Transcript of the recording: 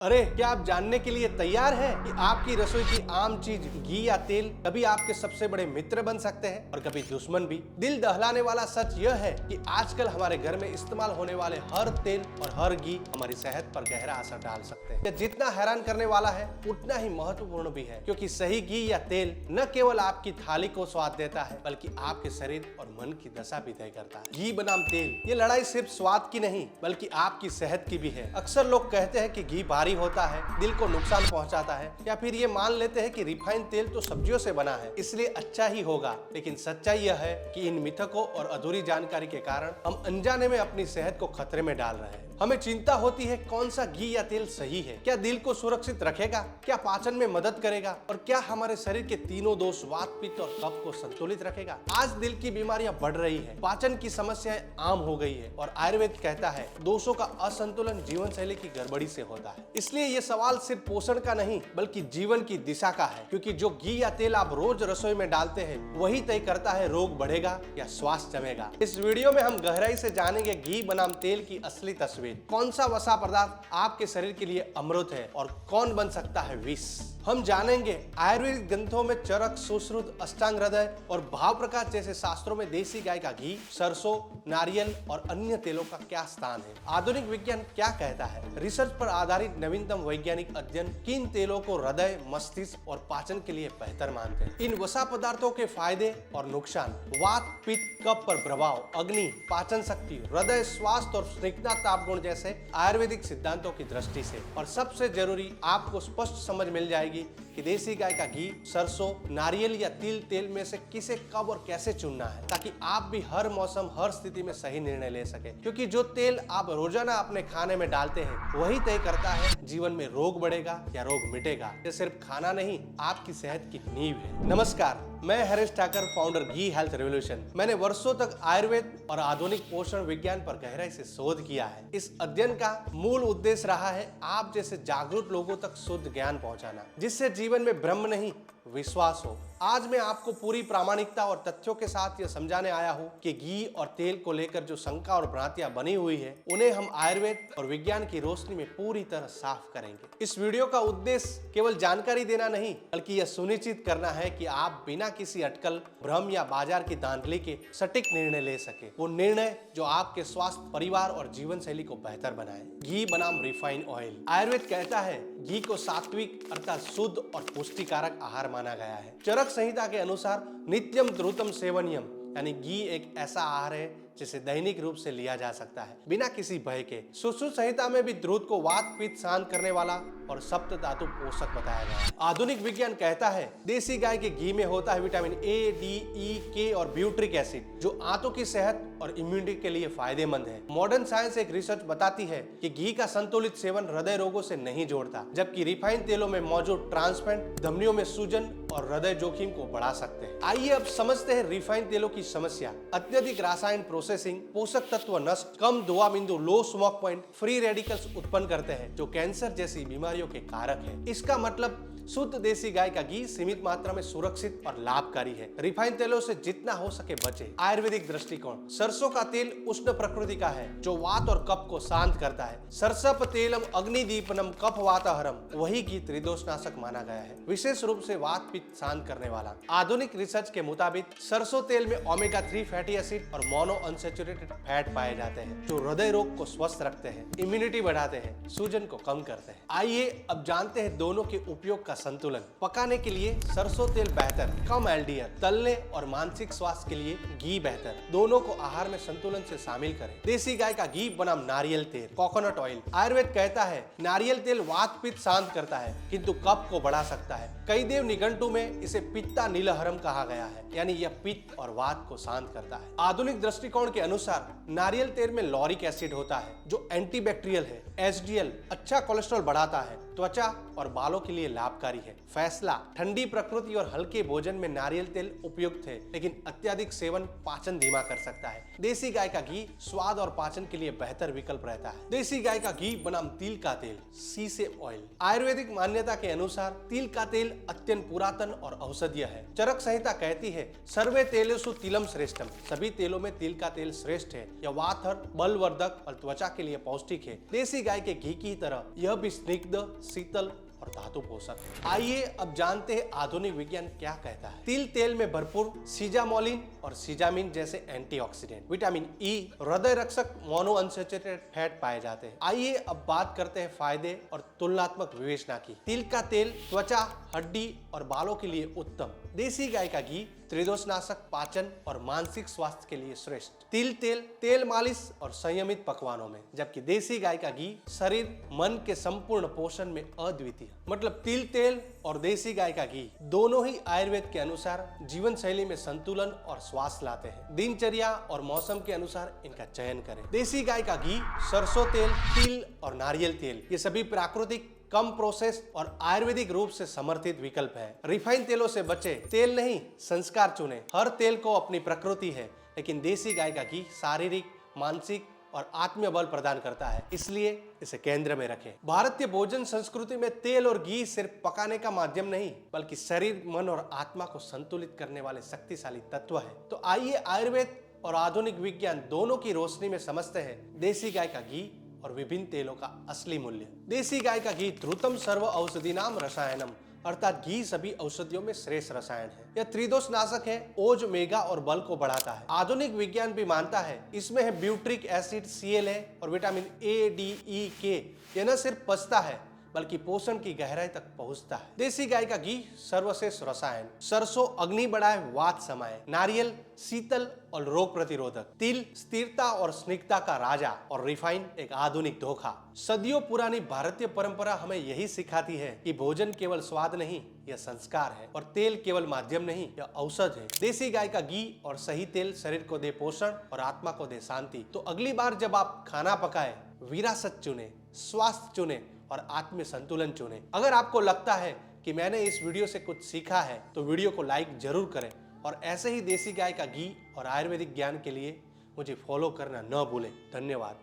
अरे क्या आप जानने के लिए तैयार हैं कि आपकी रसोई की आम चीज घी या तेल कभी आपके सबसे बड़े मित्र बन सकते हैं और कभी दुश्मन भी। दिल दहलाने वाला सच यह है कि आजकल हमारे घर में इस्तेमाल होने वाले हर तेल और हर घी हमारी सेहत पर गहरा असर डाल सकते हैं। यह जितना हैरान करने वाला है उतना ही महत्वपूर्ण भी है, क्योंकि सही घी या तेल न केवल आपकी थाली को स्वाद देता है बल्कि आपके शरीर और मन की दशा भी तय करता है। घी बनाम तेल, ये लड़ाई सिर्फ स्वाद की नहीं बल्कि आपकी सेहत की भी है। अक्सर लोग कहते हैं कि घी भारी होता है, दिल को नुकसान पहुंचाता है, या फिर ये मान लेते हैं कि रिफाइंड तेल तो सब्जियों से बना है इसलिए अच्छा ही होगा। लेकिन सच्चाई यह है कि इन मिथकों और अधूरी जानकारी के कारण हम अनजाने में अपनी सेहत को खतरे में डाल रहे हैं। हमें चिंता होती है कौन सा घी या तेल सही है, क्या दिल को सुरक्षित रखेगा, क्या पाचन में मदद करेगा और क्या हमारे शरीर के तीनों दोष वात, पित्त और कफ को संतुलित रखेगा। आज दिल की बीमारियां बढ़ रही है, पाचन की समस्याएं आम हो गई है और आयुर्वेद कहता है दोषों का असंतुलन जीवन शैली की गड़बड़ी से होता है। इसलिए ये सवाल सिर्फ पोषण का नहीं बल्कि जीवन की दिशा का है, क्योंकि जो घी या तेल आप रोज रसोई में डालते हैं वही तय करता है रोग बढ़ेगा या स्वास्थ्य जमेगा। इस वीडियो में हम गहराई से जानेंगे घी बनाम तेल की असली तस्वीर, कौन सा वसा पदार्थ आपके शरीर के लिए अमृत है और कौन बन सकता है विष। हम जानेंगे आयुर्वेदिक ग्रंथों में चरक, सुश्रुत, अष्टांग हृदय और भाव प्रकाश जैसे शास्त्रों में देसी गाय का घी, सरसों, नारियल और अन्य तेलों का क्या स्थान है। आधुनिक विज्ञान क्या कहता है, रिसर्च पर आधारित नवीनतम वैज्ञानिक अध्ययन किन तेलों को हृदय, मस्तिष्क और पाचन के लिए बेहतर मानते हैं। इन वसा पदार्थों के फायदे और नुकसान, वात, पित्त, कफ पर प्रभाव, अग्नि, पाचन शक्ति, हृदय स्वास्थ्य और स्निग्धता, ताप गुण जैसे आयुर्वेदिक सिद्धांतों की दृष्टि से। और सबसे जरूरी, आपको स्पष्ट समझ मिल जाएगी कि देसी गाय का घी, सरसों, नारियल या तिल तेल में से किसे कब और कैसे चुनना है, ताकि आप भी हर मौसम, हर स्थिति में सही निर्णय ले सके। क्योंकि जो तेल आप रोजाना अपने खाने में डालते हैं वही तय करता है जीवन में रोग बढ़ेगा या रोग मिटेगा। ये सिर्फ खाना नहीं, आपकी सेहत की नींव है। नमस्कार, मैं हरीश ठाकर, फाउंडर घी हेल्थ रेवोल्यूशन। मैंने वर्षों तक आयुर्वेद और आधुनिक पोषण विज्ञान पर गहराई से शोध किया है। इस अध्ययन का मूल उद्देश्य रहा है आप जैसे जागरूक लोगों तक शुद्ध ज्ञान पहुंचाना, जिससे जीवन में भ्रम नहीं विश्वास हो। आज मैं आपको पूरी प्रामाणिकता और तथ्यों के साथ यह समझाने आया हूँ कि घी और तेल को लेकर जो शंका और भ्रांतियां बनी हुई है उन्हें हम आयुर्वेद और विज्ञान की रोशनी में पूरी तरह साफ करेंगे। इस वीडियो का उद्देश्य केवल जानकारी देना नहीं बल्कि यह सुनिश्चित करना है कि आप बिना किसी अटकल, भ्रम या बाजार की धांधली के सटीक निर्णय ले सके, वो निर्णय जो आपके स्वास्थ्य, परिवार और जीवन शैली को बेहतर बनाए। घी बनाम रिफाइंड ऑयल। आयुर्वेद कहता है घी को सात्विक अर्थात शुद्ध और पुष्टिकारक आहार माना गया है। चरक संहिता के अनुसार नित्यम द्रुतम सेवनियम, यानी घी एक ऐसा आहार है जिसे दैनिक रूप से लिया जा सकता है बिना किसी भय के। सुश्रुत संहिता में भी द्रुत को वात, पित्त शांत करने वाला और सप्त धातु पोषक बताया गया है। आधुनिक विज्ञान कहता है देसी गाय के घी में होता है विटामिन ए, डी, ई, के और ब्यूट्रिक एसिड, जो आंतों की सेहत और इम्यूनिटी के लिए फायदेमंद है। मॉडर्न साइंस एक रिसर्च बताती है कि घी का संतुलित सेवन हृदय रोगों से नहीं जोड़ता, जबकि रिफाइंड तेलों में मौजूद ट्रांसपेंट धमनियों में सूजन और हृदय जोखिम को बढ़ा सकते हैं। आइए अब समझते हैं रिफाइंड तेलों की समस्या। अत्यधिक रासायनिक प्रोसेसिंग, पोषक तत्व नष्ट, कम धुआं बिंदु, low smoke point, free radicals उत्पन्न करते हैं जो कैंसर जैसी बीमारियों के कारक है। इसका मतलब शुद्ध देसी गाय का घी सीमित मात्रा में सुरक्षित और लाभकारी है। रिफाइंड तेलों से जितना हो सके बचे। आयुर्वेदिक दृष्टिकोण, सरसों का तेल उष्ण प्रकृति का है जो वात और कफ को शांत करता है। सरसप तेलम अग्निदीपनम कफ वाताहरम, वही घी त्रिदोषनाशक माना गया है, विशेष रूप से वात पित्त शांत करने वाला। आधुनिक रिसर्च के मुताबिक सरसों तेल में ओमेगा 3 फैटी एसिड और मोनो अनसैचुरेटेड फैट पाए जाते हैं जो हृदय रोग को स्वस्थ रखते हैं, इम्यूनिटी बढ़ाते हैं, सूजन को कम करते हैं। आइए अब जानते हैं दोनों के उपयोग का संतुलन। पकाने के लिए सरसों तेल बेहतर, कम एलडीएल। तलने और मानसिक स्वास्थ्य के लिए घी बेहतर। दोनों को आहार में संतुलन से शामिल करें। देसी गाय का घी बनाम नारियल तेल। Coconut oil. आयुर्वेद कहता है नारियल तेल वात पित्त शांत करता है किंतु कफ को बढ़ा सकता है। कई देव निघंटु में इसे पित्ता नीलहरम कहा गया है, यानी यह पित्त और वात को शांत करता है। आधुनिक दृष्टिकोण के अनुसार नारियल तेल में लॉरिक एसिड होता है जो एंटीबैक्टीरियल है। एचडीएल अच्छा कोलेस्ट्रॉल बढ़ाता है, त्वचा और बालों के लिए लाभकारी जानकारी है। फैसला: ठंडी प्रकृति और हल्के भोजन में नारियल तेल उपयुक्त है, लेकिन अत्यधिक सेवन पाचन धीमा कर सकता है। देसी गाय का घी स्वाद और पाचन के लिए बेहतर विकल्प रहता है। देसी गाय का घी बनाम तिल का तेल, सीसेम ऑयल। आयुर्वेदिक मान्यता के अनुसार तिल का तेल अत्यंत पुरातन और औषधीय है। चरक संहिता कहती है, सर्वे तेलेषु तिलम श्रेष्ठम। सभी तेलों में तिल का तेल श्रेष्ठ है। यह वातहर, बलवर्धक और त्वचा के लिए पौष्टिक है। देसी गाय के घी की तरह यह भी स्निग्ध, शीतल और धातु पोषक है। आइए अब जानते हैं आधुनिक विज्ञान क्या कहता है। तिल तेल में भरपूर सीजामोलिन और सीजामिन जैसे एंटीऑक्सीडेंट, विटामिन ई, हृदय रक्षक, मोनोअनसैचुरेटेड फैट पाए जाते हैं। आइए अब बात करते हैं फायदे और तुलनात्मक विवेचना की। तिल का तेल त्वचा, हड्डी और बालों के लिए उत्तम। देसी गाय का घी त्रिदोषनाशक, पाचन और मानसिक स्वास्थ्य के लिए श्रेष्ठ। तिल तेल तेल मालिश और संयमित पकवानों में, जबकि देसी गाय का घी शरीर मन के संपूर्ण पोषण में अद्वितीय। मतलब तिल तेल और देसी गाय का घी दोनों ही आयुर्वेद के अनुसार जीवन शैली में संतुलन और स्वास्थ्य लाते हैं। दिनचर्या और मौसम के अनुसार इनका चयन करें। देसी गाय का घी, सरसों तेल, तिल और नारियल तेल ये सभी प्राकृतिक, कम प्रोसेस और आयुर्वेदिक रूप से समर्थित विकल्प है। रिफाइन तेलों से बचे, तेल नहीं संस्कार चुने। हर तेल को अपनी प्रकृति है, लेकिन देसी गाय का घी शारीरिक, मानसिक और आत्मीय बल प्रदान करता है, इसलिए इसे केंद्र में रखें। भारतीय भोजन संस्कृति में तेल और घी सिर्फ पकाने का माध्यम नहीं, बल्कि शरीर, मन और आत्मा को संतुलित करने वाले शक्तिशाली तत्व है। तो आइए आयुर्वेद और आधुनिक विज्ञान दोनों की रोशनी में समझते हैं देसी गाय का घी और विभिन्न तेलों का असली मूल्य। देसी गाय का घी ध्रुतम सर्व औषधीनाम रसायनम, अर्थात घी सभी औषधियों में श्रेष्ठ रसायन है। यह त्रिदोष नाशक है, ओज, मेगा और बल को बढ़ाता है। आधुनिक विज्ञान भी मानता है इसमें है ब्यूट्रिक एसिड, CLA और vitamin A, D, E, K। यह न सिर्फ पचता है बल्कि पोषण की गहराई तक पहुंचता है। देसी गाय का घी सर्वश्रेष्ठ रसायन: सरसों अग्नि बढ़ाए, वात समाए। नारियल शीतल और रोग प्रतिरोधक। तिल स्थिरता और स्निग्धता का राजा। और रिफाइन एक आधुनिक धोखा। सदियों पुरानी भारतीय परंपरा हमें यही सिखाती है कि भोजन केवल स्वाद नहीं, यह संस्कार है। और तेल केवल माध्यम नहीं, यह औषध है। देसी गाय का घी और सही तेल शरीर को दे पोषण और आत्मा को दे शांति। तो अगली बार जब आप खाना पकाए, विरासत चुने, स्वास्थ्य चुने और आत्म संतुलन चुने। अगर आपको लगता है कि मैंने इस वीडियो से कुछ सीखा है तो वीडियो को लाइक जरूर करें, और ऐसे ही देसी गाय का घी और आयुर्वेदिक ज्ञान के लिए मुझे फॉलो करना न भूलें। धन्यवाद।